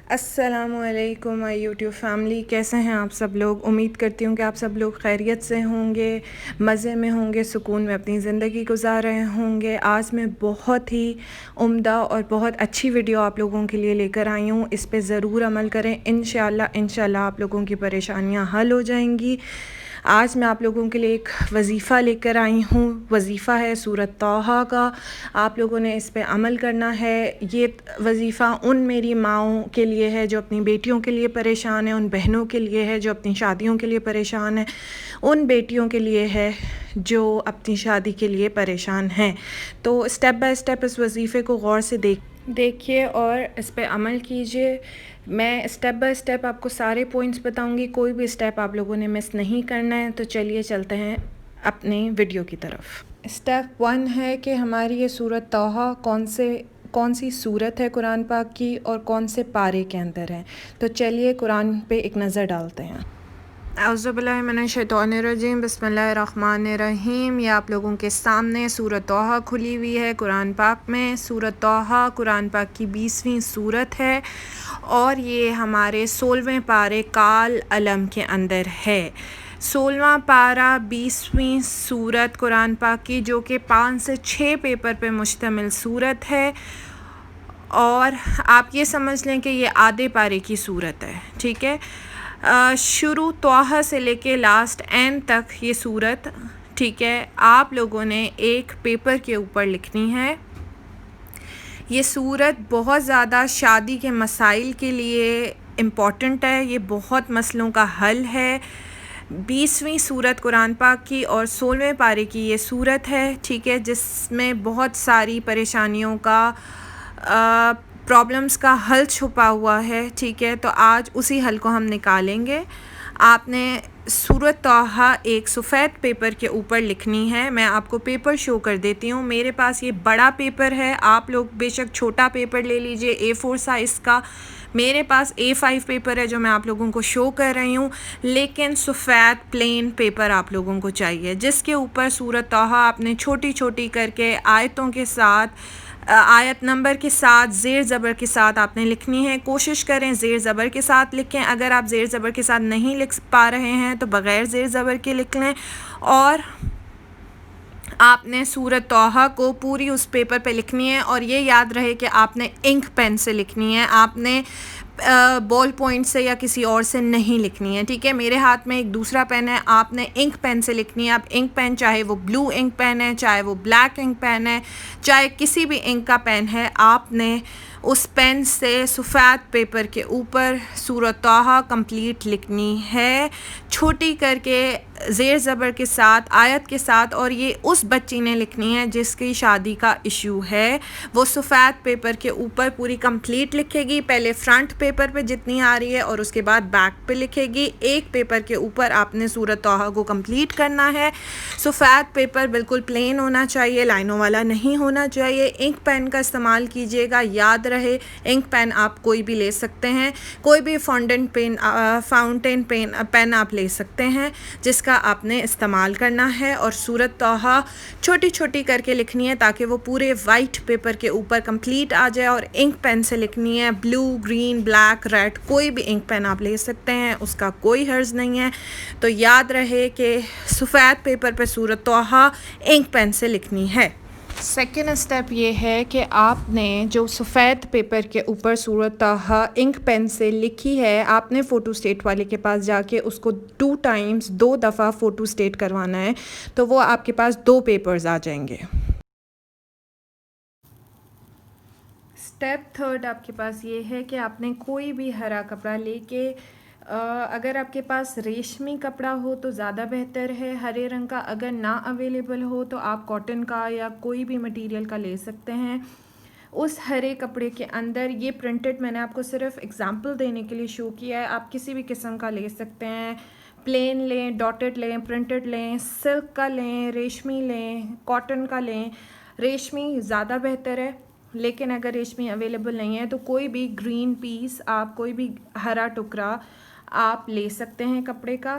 अस्सलामुअलैकुम my YouTube family, कैसे हैं आप सब लोग। उम्मीद करती हूँ कि आप सब लोग खैरियत से होंगे, मज़े में होंगे, सुकून में अपनी ज़िंदगी गुजार रहे होंगे। आज मैं बहुत ही उम्दा और बहुत अच्छी वीडियो आप लोगों के लिए लेकर आई हूँ। इस पे ज़रूर अमल करें, इंशाल्लाह आप लोगों की परेशानियाँ हल हो जाएंगी। आज मैं आप लोगों के लिए एक वज़ीफ़ा लेकर आई हूँ। वज़ीफ़ा है सूरत तौहा का। आप लोगों ने इस पे अमल करना है। ये वज़ीफ़ा उन मेरी माँओं के लिए है जो अपनी बेटियों के लिए परेशान है, उन बहनों के लिए है जो अपनी शादियों के लिए परेशान है, उन बेटियों के लिए है जो अपनी शादी के लिए परेशान हैं। तो स्टेप बाय स्टेप इस वज़ीफ़े को गौर से देखिए और इस पे अमल कीजिए। मैं स्टेप बाय स्टेप आपको सारे पॉइंट्स बताऊंगी, कोई भी स्टेप आप लोगों ने मिस नहीं करना है। तो चलिए चलते हैं अपने वीडियो की तरफ। स्टेप 1 है कि हमारी ये सूरत तौहा कौन सी सूरत है कुरान पाक की और कौन से पारे के अंदर है। तो चलिए कुरान पे एक नज़र डालते हैं। औज़ुबिल्लाहिमिनश्शैतानिर्रजीम, बिस्मिल्लाहिर्रहमानिर्रहीम। ये आप लोगों के सामने सूरत तौहा खुली हुई है कुरान पाक में। सूरत तौहा कुरान पाक की 20वीं सूरत है और ये हमारे 16वें पारे काल अलम के अंदर है। 16वां पारा 20वीं सूरत कुरान पाक की, जो कि 5 से 6 पेपर पे मुश्तमिल सूरत है। और आप ये समझ लें कि ये आधे पारे की सूरत है, ठीक है। शुरू तौहा से लेके लास्ट एंड तक ये सूरत, ठीक है, आप लोगों ने एक पेपर के ऊपर लिखनी है। ये सूरत बहुत ज़्यादा शादी के मसाइल के लिए इम्पॉर्टेंट है। ये बहुत मसलों का हल है। 20वीं सूरत कुरान पाक की और 16वें पारे की ये सूरत है, ठीक है, जिसमें बहुत सारी परेशानियों का प्रॉब्लम्स का हल छुपा हुआ है, ठीक है। तो आज उसी हल को हम निकालेंगे। आपने सूरत तौहा एक सफ़ेद पेपर के ऊपर लिखनी है। मैं आपको पेपर शो कर देती हूँ। मेरे पास ये बड़ा पेपर है, आप लोग बेशक छोटा पेपर ले लीजिए A4 साइज़ का। मेरे पास A5 पेपर है जो मैं आप लोगों को शो कर रही हूँ, लेकिन सफ़ेद प्लेन पेपर आप लोगों को चाहिए, जिसके ऊपर सूरत तौहा आपने छोटी छोटी करके आयतों के साथ, आयत नंबर के साथ, ज़ेर ज़बर के साथ आपने लिखनी है। कोशिश करें ज़ेर ज़बर के साथ लिखें। अगर आप ज़ेर ज़बर के साथ नहीं लिख पा रहे हैं तो बग़ैर ज़ेर ज़बर के लिख लें। और आपने सूरत तौहा को पूरी उस पेपर पे लिखनी है और ये याद रहे कि आपने इंक पेन से लिखनी है, आपने बॉल पॉइंट से या किसी और से नहीं लिखनी है, ठीक है। मेरे हाथ में एक दूसरा पेन है, आपने इंक पेन से लिखनी है। आप इंक पेन, चाहे वो ब्लू इंक पेन है, चाहे वो ब्लैक इंक पेन है, चाहे किसी भी इंक का पेन है, आपने उस पेन से सफ़ेद पेपर के ऊपर सूरत तौहा कंप्लीट लिखनी है, छोटी करके, ज़ेर ज़बर के साथ, आयत के साथ। और ये उस बच्ची ने लिखनी है जिसकी शादी का इशू है। वो सफ़ेद पेपर के ऊपर पूरी कंप्लीट लिखेगी, पहले फ्रंट पेपर पे जितनी आ रही है और उसके बाद बैक पे लिखेगी। एक पेपर के ऊपर आपने सूरत तौहा को कंप्लीट करना है। सफ़ेद पेपर बिल्कुल प्लेन होना चाहिए, लाइनों वाला नहीं होना चाहिए। इंक पेन का इस्तेमाल कीजिएगा, याद रहे इंक पेन आप कोई भी ले सकते हैं, कोई भी फाउंटेन पेन आप ले सकते हैं, जिसका आपने इस्तेमाल करना है। और सूरत तौहा छोटी छोटी करके लिखनी है ताकि वो पूरे वाइट पेपर के ऊपर कंप्लीट आ जाए। और इंक पेन से लिखनी है, ब्लू, ग्रीन, ब्लैक, रेड, कोई भी इंक पेन आप ले सकते हैं, उसका कोई हर्ज नहीं है। तो याद रहे कि सफ़ेद पेपर पे सूरत तौहा इंक पेन से लिखनी है। सेकेंड स्टेप ये है कि आपने जो सफ़ेद पेपर के ऊपर सूरत तौहा इंक पेन से लिखी है, आपने फ़ोटो स्टेट वाले के पास जाके उसको 2 दफ़ा फ़ोटो स्टेट करवाना है। तो वो आपके पास 2 पेपर्स आ जाएंगे। स्टेप थर्ड आपके पास ये है कि आपने कोई भी हरा कपड़ा लेके, अगर आपके पास रेशमी कपड़ा हो तो ज़्यादा बेहतर है हरे रंग का। अगर ना अवेलेबल हो तो आप कॉटन का या कोई भी मटेरियल का ले सकते हैं। उस हरे कपड़े के अंदर, ये प्रिंटेड मैंने आपको सिर्फ एग्जांपल देने के लिए शो किया है, आप किसी भी किस्म का ले सकते हैं। प्लेन लें, डॉटेड लें, प्रिंटेड लें, सिल्क का लें, रेशमी लें, कॉटन का लें। रेशमी ज़्यादा बेहतर है, लेकिन अगर रेशमी अवेलेबल नहीं है तो कोई भी ग्रीन पीस, आप कोई भी हरा टुकड़ा आप ले सकते हैं कपड़े का।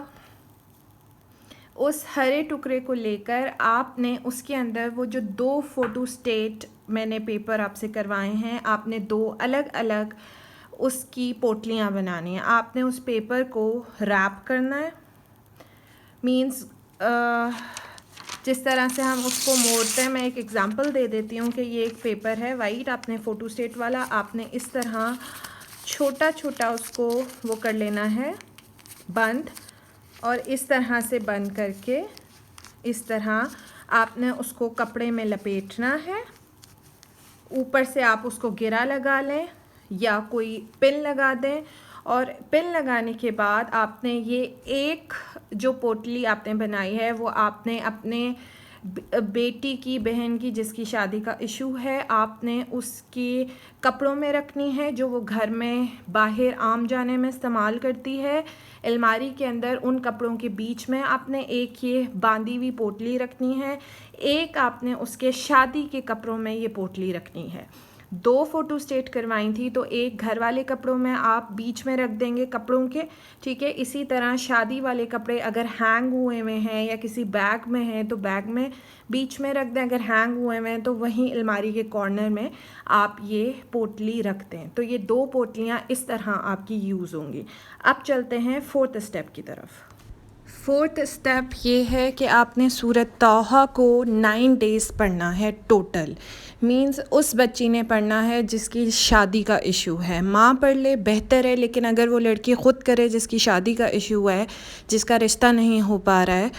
उस हरे टुकड़े को लेकर आपने उसके अंदर वो जो 2 फ़ोटो स्टेट मैंने पेपर आपसे करवाए हैं, आपने 2 अलग अलग उसकी पोटलियाँ बनानी है। आपने उस पेपर को रैप करना है, मीन्स जिस तरह से हम उसको मोड़ते हैं। मैं एक एग्ज़ाम्पल दे देती हूँ कि ये एक पेपर है वाइट, आपने फ़ोटो स्टेट वाला, आपने इस तरह छोटा छोटा उसको वो कर लेना है बंद, और इस तरह से बंद करके इस तरह आपने उसको कपड़े में लपेटना है। ऊपर से आप उसको गिरा लगा लें या कोई पिन लगा दें, और पिन लगाने के बाद आपने ये एक जो पोटली आपने बनाई है वो आपने अपने बेटी की, बहन की जिसकी शादी का इशू है, आपने उसके कपड़ों में रखनी है जो वो घर में बाहर आम जाने में इस्तेमाल करती है। अलमारी के अंदर उन कपड़ों के बीच में आपने एक ये बांधी हुई पोटली रखनी है, एक आपने उसके शादी के कपड़ों में ये पोटली रखनी है। 2 फ़ोटो स्टेट करवाई थी, तो एक घर वाले कपड़ों में आप बीच में रख देंगे कपड़ों के, ठीक है। इसी तरह शादी वाले कपड़े अगर हैंग हुए हुए हैं या किसी बैग में हैं तो बैग में बीच में रख दें, अगर हैंग हुए हुए हैं तो वहीं अलमारी के कॉर्नर में आप ये पोटली रख दें। तो ये 2 पोटलियाँ इस तरह आपकी यूज़ होंगी। अब चलते हैं 4th स्टेप की तरफ। 4th स्टेप ये है कि आपने सूरत तौहा को 9 डेज़ पढ़ना है टोटल। मींस उस बच्ची ने पढ़ना है जिसकी शादी का इशू है। माँ पढ़ ले बेहतर है, लेकिन अगर वो लड़की ख़ुद करे जिसकी शादी का इशू है, जिसका रिश्ता नहीं हो पा रहा है,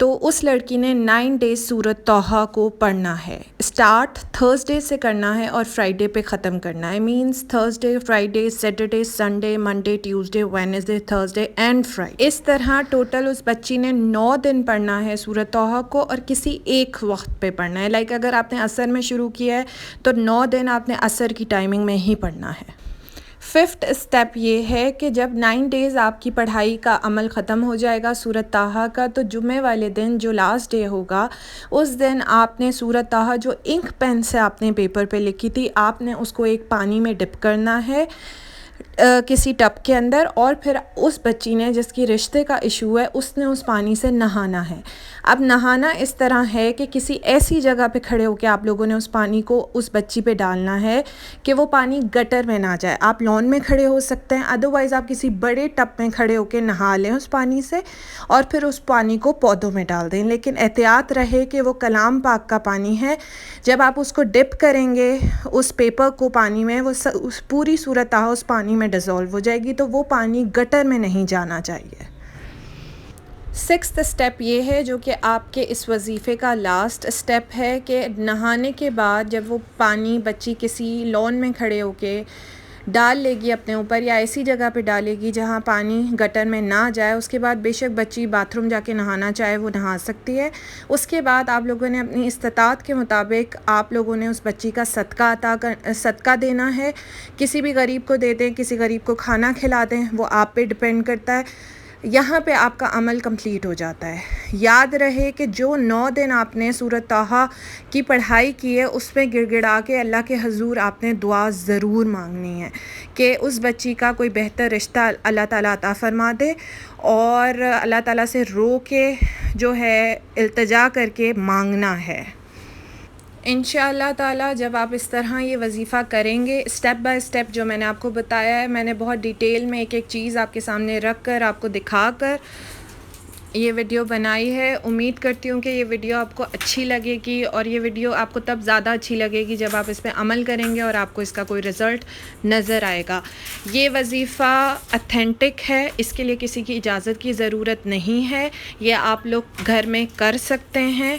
तो उस लड़की ने 9 डेज़ सूरत तौहा को पढ़ना है। स्टार्ट थर्सडे से करना है और फ्राइडे पे ख़त्म करना है। Means Thursday, Friday, Saturday, Sunday, Monday, Tuesday, Wednesday, Thursday and Friday. इस तरह टोटल उस बच्ची ने 9 दिन पढ़ना है सूरत तौहा को, और किसी एक वक्त पे पढ़ना है। लाइक अगर आपने असर में शुरू किया है तो 9 दिन आपने असर की टाइमिंग में ही पढ़ना है। 5th स्टेप ये है कि जब 9 डेज़ आपकी पढ़ाई का अमल ख़त्म हो जाएगा सूरत तौहा का, तो जुम्मे वाले दिन जो लास्ट डे होगा उस दिन आपने सूरत तौहा जो इंक पेन से आपने पेपर पे लिखी थी, आपने उसको एक पानी में डिप करना है किसी टब के अंदर, और फिर उस बच्ची ने जिसकी रिश्ते का इशू है उसने उस पानी से नहाना है। अब नहाना इस तरह है कि किसी ऐसी जगह पे खड़े होकर आप लोगों ने उस पानी को उस बच्ची पे डालना है कि वो पानी गटर में ना जाए। आप लॉन में खड़े हो सकते हैं, अदरवाइज़ आप किसी बड़े टब में खड़े होकर नहा लें उस पानी से, और फिर उस पानी को पौधों में डाल दें। लेकिन एहतियात रहे कि वो कलाम पाक का पानी है। जब आप उसको डिप करेंगे उस पेपर को पानी में, वो उस पूरी सूरत तौहा उस पानी में डिज़ोल्व हो जाएगी, तो वो पानी गटर में नहीं जाना चाहिए। 6th स्टेप ये है जो कि आपके इस वजीफ़े का लास्ट स्टेप है कि नहाने के बाद जब वो पानी बच्ची किसी लॉन में खड़े होके डाल लेगी अपने ऊपर, या ऐसी जगह पे डालेगी जहाँ पानी गटर में ना जाए, उसके बाद बेशक बच्ची बाथरूम जाके नहाना चाहे वो नहा सकती है। उसके बाद आप लोगों ने अपनी इस्तात के मुताबिक आप लोगों ने उस बच्ची का सदका देना है। किसी भी गरीब को दे दें, किसी गरीब को खाना खिला दें, वो आप पे डिपेंड करता है। यहाँ पे आपका अमल कंप्लीट हो जाता है। याद रहे कि जो 9 दिन आपने सूरत तौहा की पढ़ाई की है उसमें गिड़गिड़ा के अल्लाह के हजूर आपने दुआ ज़रूर मांगनी है कि उस बच्ची का कोई बेहतर रिश्ता अल्लाह ताला अता फ़रमा दे, और अल्लाह ताला से रो के जो है इल्तिजा करके मांगना है। इंशाअल्लाह ताला जब आप इस तरह ये वजीफ़ा करेंगे, स्टेप बाय स्टेप जो मैंने आपको बताया है, मैंने बहुत डिटेल में एक एक चीज़ आपके सामने रख कर आपको दिखा कर ये वीडियो बनाई है। उम्मीद करती हूँ कि ये वीडियो आपको अच्छी लगेगी, और ये वीडियो आपको तब ज़्यादा अच्छी लगेगी जब आप इस पर अमल करेंगे और आपको इसका कोई रिज़ल्ट नज़र आएगा। ये वजीफ़ा ऑथेंटिक है, इसके लिए किसी की इजाज़त की ज़रूरत नहीं है, ये आप लोग घर में कर सकते हैं।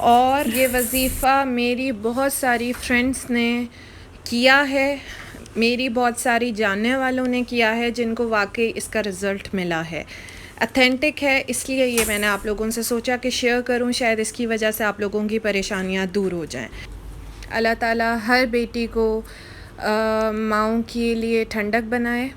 और ये वजीफ़ा मेरी बहुत सारी फ्रेंड्स ने किया है, मेरी बहुत सारी जानने वालों ने किया है, जिनको वाकई इसका रिज़ल्ट मिला है। ऑथेंटिक है, इसलिए ये मैंने आप लोगों से सोचा कि शेयर करूं, शायद इसकी वजह से आप लोगों की परेशानियां दूर हो जाएं। अल्लाह ताला हर बेटी को माँओं के लिए ठंडक बनाए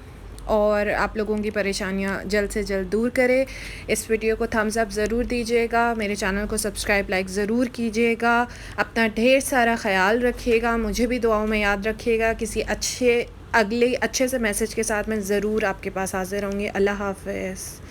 और आप लोगों की परेशानियां जल्द से जल्द दूर करे। इस वीडियो को थम्स अप ज़रूर दीजिएगा, मेरे चैनल को सब्सक्राइब लाइक ज़रूर कीजिएगा। अपना ढेर सारा ख्याल रखिएगा, मुझे भी दुआओं में याद रखिएगा। किसी अच्छे से मैसेज के साथ मैं ज़रूर आपके पास हाज़िर होंगी। अल्लाह हाफ़िज़।